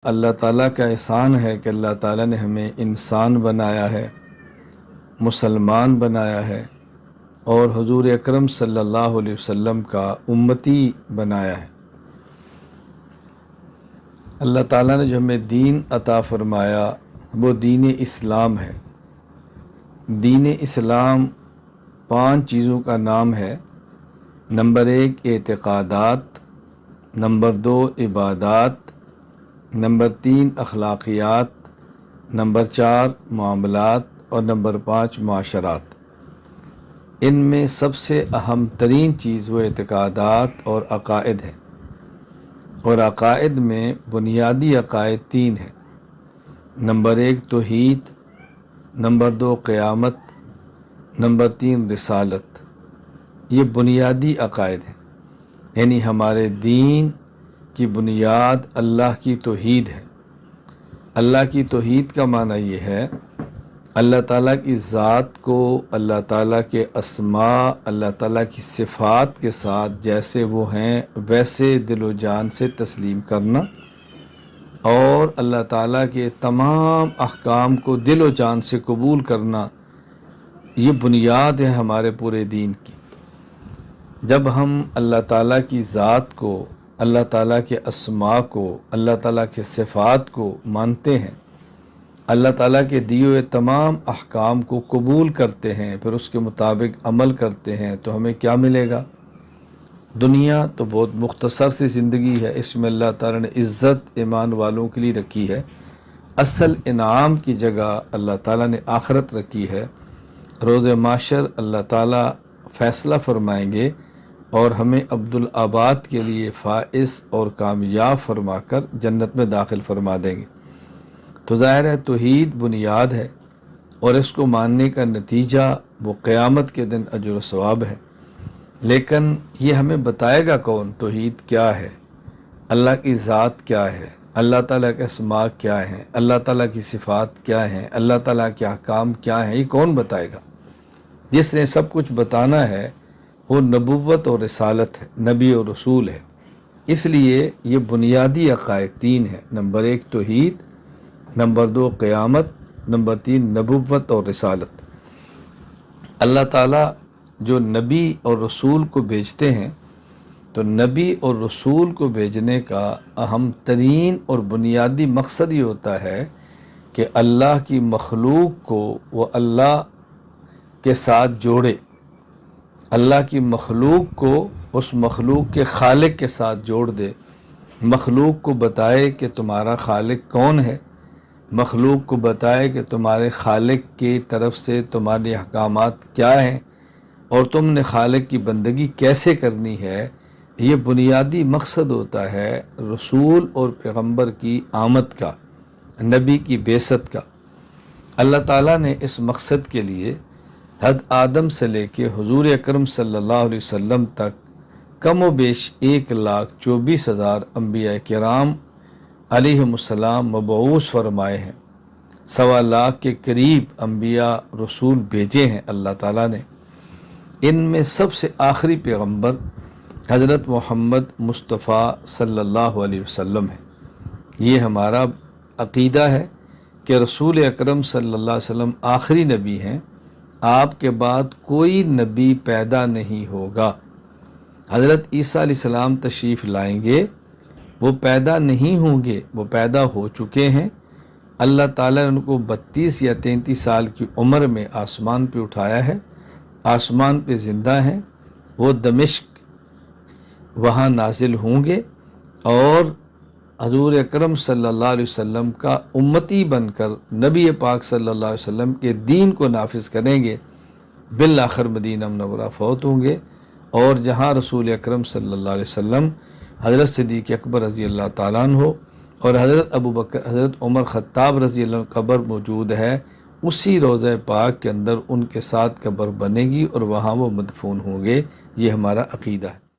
اللہ تعالیٰ کا احسان ہے کہ اللہ تعالیٰ نے ہمیں انسان بنایا ہے، مسلمان بنایا ہے، اور حضور اکرم صلی اللہ علیہ وسلم کا امتی بنایا ہے۔ اللہ تعالیٰ نے جو ہمیں دین عطا فرمایا وہ دین اسلام ہے۔ دین اسلام 5 چیزوں کا نام ہے۔ نمبر 1 اعتقادات، نمبر 2 عبادات، نمبر 3 اخلاقیات، نمبر 4 معاملات، اور نمبر 5 معاشرات۔ ان میں سب سے اہم ترین چیز وہ اعتقادات اور عقائد ہے، اور عقائد میں بنیادی عقائد 3 ہیں۔ نمبر 1 توحید، نمبر 2 قیامت، نمبر 3 رسالت۔ یہ بنیادی عقائد ہیں، یعنی ہمارے دین کی بنیاد اللہ کی توحید ہے۔ اللہ کی توحید کا معنی یہ ہے اللہ تعالیٰ کی ذات کو، اللہ تعالیٰ کے اسماء، اللہ تعالیٰ کی صفات کے ساتھ جیسے وہ ہیں ویسے دل و جان سے تسلیم کرنا، اور اللہ تعالیٰ کے تمام احکام کو دل و جان سے قبول کرنا۔ یہ بنیاد ہے ہمارے پورے دین کی۔ جب ہم اللہ تعالیٰ کی ذات کو، اللہ تعالیٰ کے اسماء کو، اللہ تعالیٰ کے صفات کو مانتے ہیں، اللہ تعالیٰ کے دیے ہوئے تمام احکام کو قبول کرتے ہیں، پھر اس کے مطابق عمل کرتے ہیں، تو ہمیں کیا ملے گا؟ دنیا تو بہت مختصر سی زندگی ہے، اس میں اللہ تعالیٰ نے عزت ایمان والوں کے لیے رکھی ہے۔ اصل انعام کی جگہ اللہ تعالیٰ نے آخرت رکھی ہے۔ روز محشر اللہ تعالیٰ فیصلہ فرمائیں گے اور ہمیں عبدالآباد کے لیے فائز اور کامیاب فرما کر جنت میں داخل فرما دیں گے۔ تو ظاہر ہے توحید بنیاد ہے، اور اس کو ماننے کا نتیجہ وہ قیامت کے دن اجر و ثواب ہے۔ لیکن یہ ہمیں بتائے گا کون؟ توحید کیا ہے، اللہ کی ذات کیا ہے، اللہ تعالیٰ کے اسماء کیا ہیں، اللہ تعالیٰ کی صفات کیا ہیں، اللہ تعالیٰ کے احکام کیا ہیں، یہ کون بتائے گا؟ جس نے سب کچھ بتانا ہے وہ نبوت اور رسالت ہے، نبی اور رسول ہے۔ اس لیے یہ بنیادی عقائد 3 ہیں۔ نمبر 1 توحید، نمبر 2 قیامت، نمبر 3 نبوت اور رسالت۔ اللہ تعالیٰ جو نبی اور رسول کو بھیجتے ہیں، تو نبی اور رسول کو بھیجنے کا اہم ترین اور بنیادی مقصد یہ ہوتا ہے کہ اللہ کی مخلوق کو وہ اللہ کے ساتھ جوڑے، اللہ کی مخلوق کو اس مخلوق کے خالق کے ساتھ جوڑ دے، مخلوق کو بتائے کہ تمہارا خالق کون ہے، مخلوق کو بتائے کہ تمہارے خالق کی طرف سے تمہارے احکامات کیا ہیں، اور تم نے خالق کی بندگی کیسے کرنی ہے۔ یہ بنیادی مقصد ہوتا ہے رسول اور پیغمبر کی آمد کا، نبی کی بعثت کا۔ اللہ تعالیٰ نے اس مقصد کے لیے حضرت آدم سے لے کے حضور اکرم صلی اللہ علیہ وسلم تک کم و بیش 1,24,000 انبیاء کرام علیہم السلام مبعوث فرمائے ہیں۔ 1.25 لاکھ کے قریب انبیاء رسول بھیجے ہیں اللہ تعالیٰ نے۔ ان میں سب سے آخری پیغمبر حضرت محمد مصطفیٰ صلی اللہ علیہ وسلم ہے۔ یہ ہمارا عقیدہ ہے کہ رسول اکرم صلی اللہ علیہ وسلم آخری نبی ہیں، آپ کے بعد کوئی نبی پیدا نہیں ہوگا۔ حضرت عیسیٰ علیہ السلام تشریف لائیں گے، وہ پیدا نہیں ہوں گے، وہ پیدا ہو چکے ہیں۔ اللہ تعالیٰ نے ان کو 32 یا 33 سال کی عمر میں آسمان پہ اٹھایا ہے، آسمان پہ زندہ ہیں۔ وہ دمشق وہاں نازل ہوں گے اور حضور اکرم صلی اللہ علیہ وسلم کا امتی بن کر نبی پاک صلی اللہ علیہ وسلم کے دین کو نافذ کریں گے۔ بالآخر مدینہ منورہ فوت ہوں گے، اور جہاں رسول اکرم صلی اللہ علیہ وسلم، حضرت صدیق اکبر رضی اللہ تعالیٰ عنہ اور حضرت ابوبکر، حضرت عمر خطاب رضی اللہ عنہ قبر موجود ہے، اسی روضہ پاک کے اندر ان کے ساتھ قبر بنے گی اور وہاں وہ مدفون ہوں گے۔ یہ ہمارا عقیدہ ہے۔